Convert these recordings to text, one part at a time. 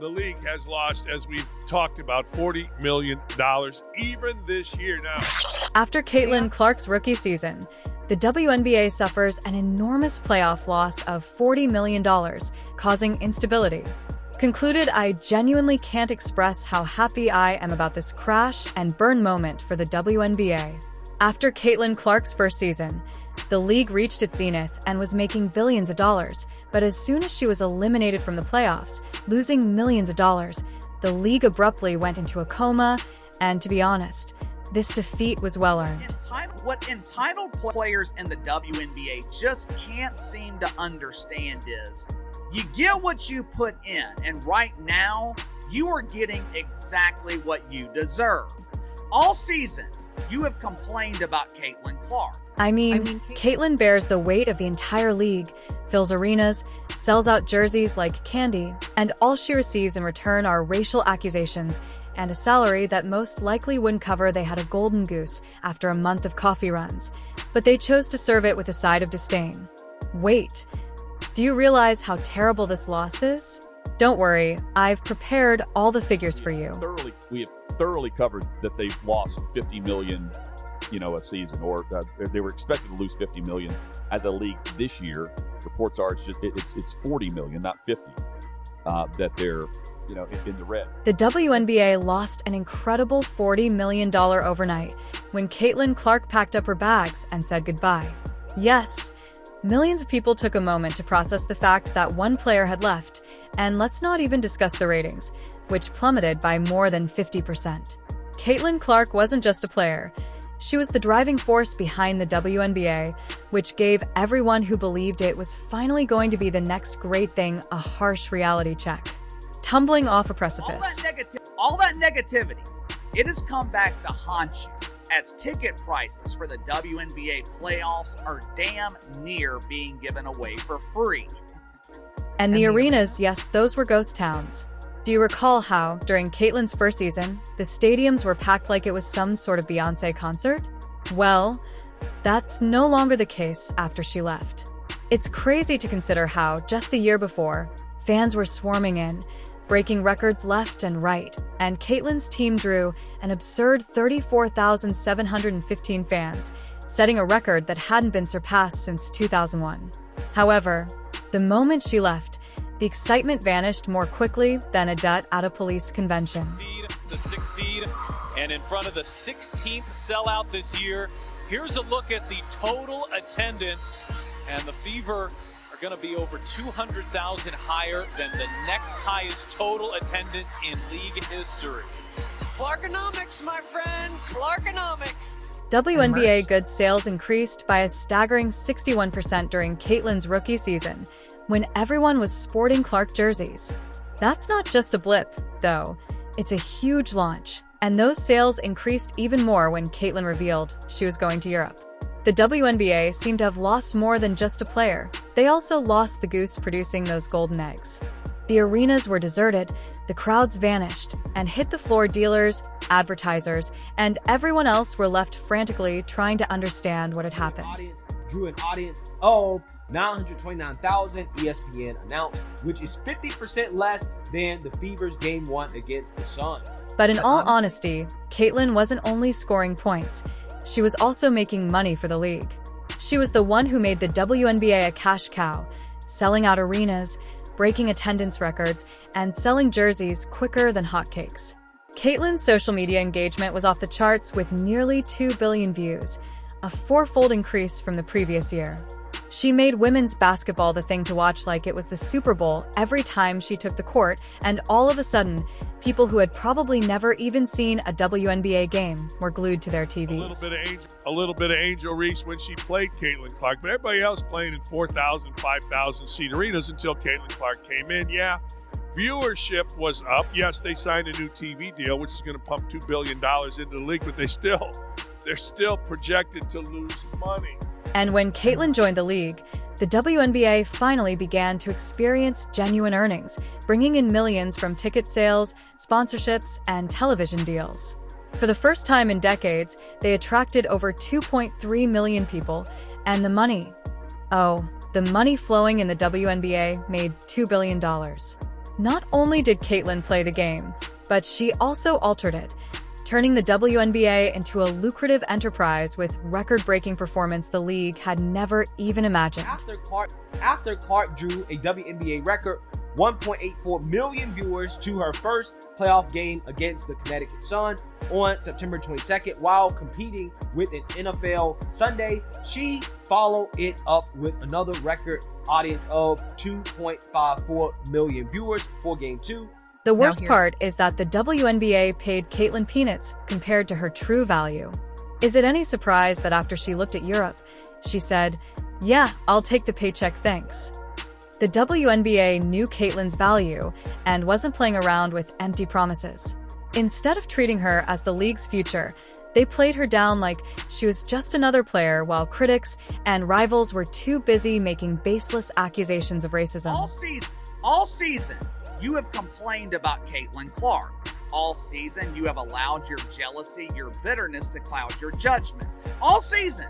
The league has lost, as we've talked about, $40 million even this year now. After Caitlin Clark's rookie season, the WNBA suffers an enormous playoff loss of $40 million, causing instability. Concluded, I genuinely can't express how happy I am about this crash and burn moment for the WNBA. After Caitlin Clark's first season, the league reached its zenith and was making billions of dollars, but as soon as she was eliminated from the playoffs, losing millions of dollars, the league abruptly went into a coma, and to be honest, this defeat was well-earned. What entitled players in the WNBA just can't seem to understand is, you get what you put in, and right now, you are getting exactly what you deserve. All season, you have complained about Caitlin Clark. I mean, Caitlin bears the weight of the entire league, fills arenas, sells out jerseys like candy, and all she receives in return are racial accusations and a salary that most likely wouldn't cover they had a golden goose after a month of coffee runs. But they chose to serve it with a side of disdain. Wait, do you realize how terrible this loss is? Don't worry, I've prepared all the figures for you. We have thoroughly covered that they've lost $50 million, a season, or they were expected to lose $50 million as a league this year. Reports are it's $40 million, not 50, that they're in the red. The WNBA lost an incredible $40 million overnight when Caitlin Clark packed up her bags and said goodbye. Yes, millions of people took a moment to process the fact that one player had left, and let's not even discuss the ratings, which plummeted by more than 50%. Caitlin Clark wasn't just a player. She was the driving force behind the WNBA, which gave everyone who believed it was finally going to be the next great thing a harsh reality check. Tumbling off a precipice. All that negativity, it has come back to haunt you, as ticket prices for the WNBA playoffs are damn near being given away for free. And the arenas, yes, those were ghost towns. Do you recall how, during Caitlin's first season, the stadiums were packed like it was some sort of Beyoncé concert? Well, that's no longer the case after she left. It's crazy to consider how, just the year before, fans were swarming in, breaking records left and right, and Caitlin's team drew an absurd 34,715 fans, setting a record that hadn't been surpassed since 2001. However, the moment she left, the excitement vanished more quickly than a dut at a police convention. The 6th seed, and in front of the 16th sellout this year. Here's a look at the total attendance, and the Fever are going to be over 200,000 higher than the next highest total attendance in league history. Clarkonomics, my friend, Clarkonomics. WNBA goods sales increased by a staggering 61% during Caitlin's rookie season, when everyone was sporting Clark jerseys. That's not just a blip, though. It's a huge launch, and those sales increased even more when Caitlin revealed she was going to Europe. The WNBA seemed to have lost more than just a player. They also lost the goose producing those golden eggs. The arenas were deserted, the crowds vanished, and hit-the-floor dealers, advertisers, and everyone else were left frantically trying to understand what had happened. Drew an audience of 929,000, ESPN announced, which is 50% less than the Fever's Game 1 against the Sun. But in all honesty, Caitlin wasn't only scoring points, she was also making money for the league. She was the one who made the WNBA a cash cow, selling out arenas, breaking attendance records, and selling jerseys quicker than hotcakes. Caitlin's social media engagement was off the charts with nearly 2 billion views, a fourfold increase from the previous year. She made women's basketball the thing to watch like it was the Super Bowl every time she took the court, and all of a sudden, people who had probably never even seen a WNBA game were glued to their TVs. A little bit of Angel Reese when she played Caitlin Clark, but everybody else playing in 4,000, 5,000 seat arenas until Caitlin Clark came in. Yeah, viewership was up. Yes, they signed a new TV deal, which is going to pump $2 billion into the league, but they're still projected to lose money. And when Caitlin joined the league, the WNBA finally began to experience genuine earnings, bringing in millions from ticket sales, sponsorships, and television deals. For the first time in decades, they attracted over 2.3 million people, and the money flowing in the WNBA made $2 billion. Not only did Caitlin play the game, but she also altered it, turning the WNBA into a lucrative enterprise with record-breaking performance the league had never even imagined. After Clark drew a WNBA record 1.84 million viewers to her first playoff game against the Connecticut Sun on September 22nd while competing with an NFL Sunday, she followed it up with another record audience of 2.54 million viewers for Game 2. The worst part is that the WNBA paid Caitlin peanuts compared to her true value. Is it any surprise that after she looked at Europe, she said, "Yeah, I'll take the paycheck, thanks." The WNBA knew Caitlin's value and wasn't playing around with empty promises. Instead of treating her as the league's future, they played her down like she was just another player while critics and rivals were too busy making baseless accusations of racism. All season, you have complained about Caitlin Clark. All season, you have allowed your jealousy, your bitterness to cloud your judgment. All season,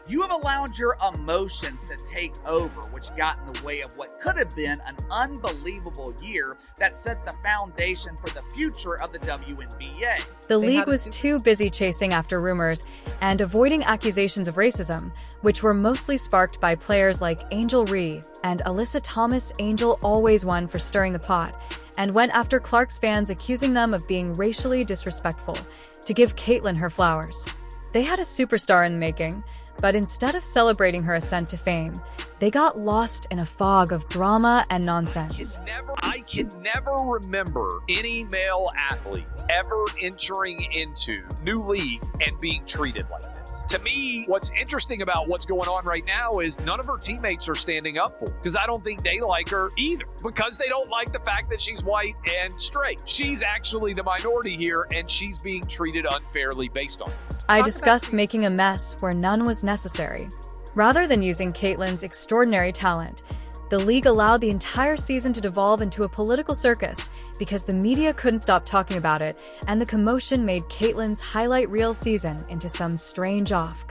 you have allowed your emotions to take over, which got in the way of what could have been an unbelievable year that set the foundation for the future of the WNBA. The league was too busy chasing after rumors and avoiding accusations of racism, which were mostly sparked by players like Angel Ree and Alyssa Thomas. Angel always won for stirring the pot and went after Clark's fans, accusing them of being racially disrespectful to give Caitlin her flowers. They had a superstar in the making, but instead of celebrating her ascent to fame, they got lost in a fog of drama and nonsense. I can never remember any male athlete ever entering into new league and being treated like this. To me, what's interesting about what's going on right now is none of her teammates are standing up for her, because I don't think they like her either, because they don't like the fact that she's white and straight. She's actually the minority here, and she's being treated unfairly based on this. I discussed making a mess where none was necessary. Rather than using Caitlin's extraordinary talent, the league allowed the entire season to devolve into a political circus because the media couldn't stop talking about it, and the commotion made Caitlin's highlight reel season into some strange off.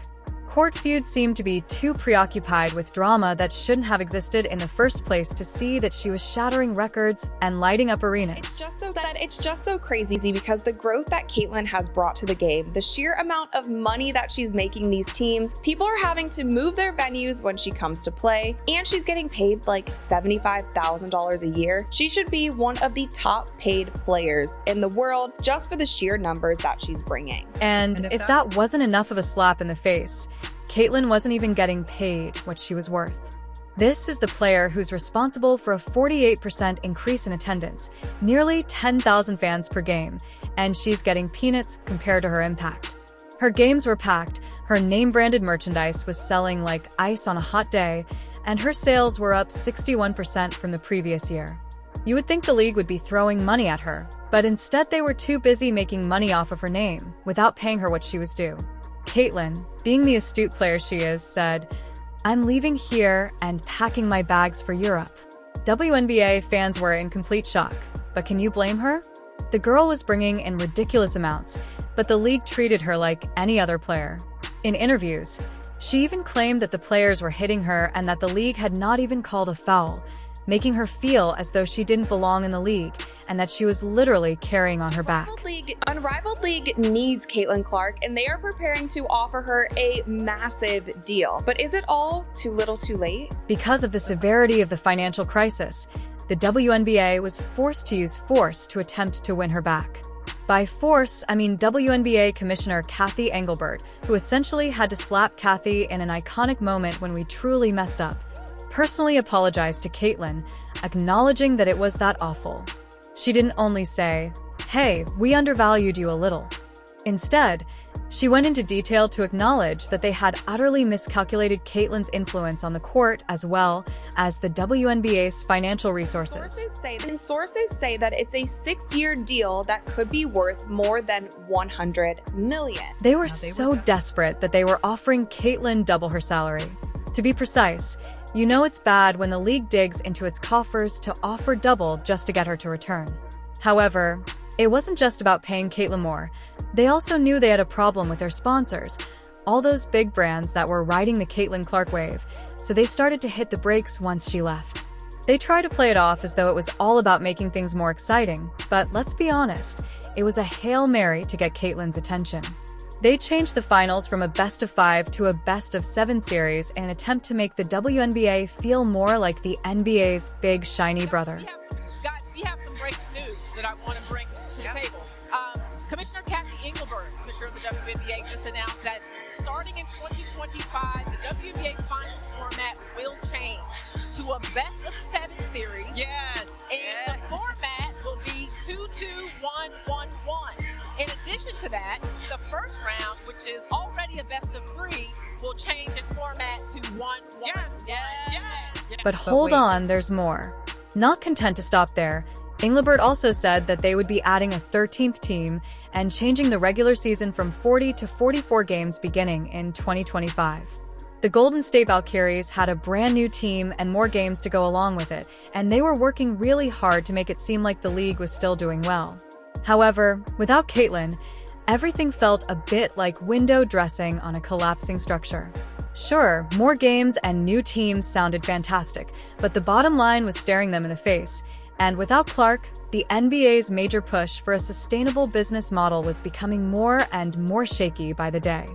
Court feuds seemed to be too preoccupied with drama that shouldn't have existed in the first place to see that she was shattering records and lighting up arenas. It's just so crazy because the growth that Caitlin has brought to the game, the sheer amount of money that she's making these teams, people are having to move their venues when she comes to play, and she's getting paid like $75,000 a year. She should be one of the top paid players in the world just for the sheer numbers that she's bringing. And if that wasn't enough of a slap in the face, Caitlin wasn't even getting paid what she was worth. This is the player who's responsible for a 48% increase in attendance, nearly 10,000 fans per game, and she's getting peanuts compared to her impact. Her games were packed, her name-branded merchandise was selling like ice on a hot day, and her sales were up 61% from the previous year. You would think the league would be throwing money at her, but instead they were too busy making money off of her name without paying her what she was due. Caitlin, being the astute player she is, said, "I'm leaving here and packing my bags for Europe." WNBA fans were in complete shock, but can you blame her? The girl was bringing in ridiculous amounts, but the league treated her like any other player. In interviews, she even claimed that the players were hitting her and that the league had not even called a foul, making her feel as though she didn't belong in the league and that she was literally carrying on her back. Unrivaled League needs Caitlin Clark, and they are preparing to offer her a massive deal. But is it all too little too late? Because of the severity of the financial crisis, the WNBA was forced to use force to attempt to win her back. By force, I mean WNBA Commissioner Kathy Engelbert, who essentially had to slap Kathy in an iconic moment when we truly messed up, personally apologized to Caitlin, acknowledging that it was that awful. She didn't only say, "Hey, we undervalued you a little." Instead, she went into detail to acknowledge that they had utterly miscalculated Caitlin's influence on the court as well as the WNBA's financial resources. Sources say that it's a 6-year deal that could be worth more than $100 million. They were so desperate that they were offering Caitlin double her salary. To be precise, you know it's bad when the league digs into its coffers to offer double just to get her to return. However, it wasn't just about paying Caitlin more. They also knew they had a problem with their sponsors, all those big brands that were riding the Caitlin Clark wave, so they started to hit the brakes once she left. They try to play it off as though it was all about making things more exciting, but let's be honest, it was a Hail Mary to get Caitlyn's attention. They changed the finals from a best-of-5 to a best-of-7 series in an attempt to make the WNBA feel more like the NBA's big shiny brother. We have some breaking news that I want to bring to the table. Commissioner Kathy Engelberg, Commissioner of the WNBA, just announced that starting in 2025, the WNBA finals format will change to a best-of-7 series. Yes. And the format will be 2-2-1-1-1. In addition to that, the first round, which is already a best-of-3, will change in format to 1-1-1. Yes. But hold on, there's more. Not content to stop there, Engelbert also said that they would be adding a 13th team and changing the regular season from 40 to 44 games beginning in 2025. The Golden State Valkyries had a brand new team and more games to go along with it, and they were working really hard to make it seem like the league was still doing well. However, without Caitlyn, everything felt a bit like window dressing on a collapsing structure. Sure, more games and new teams sounded fantastic, but the bottom line was staring them in the face. And without Clark, the NBA's major push for a sustainable business model was becoming more and more shaky by the day.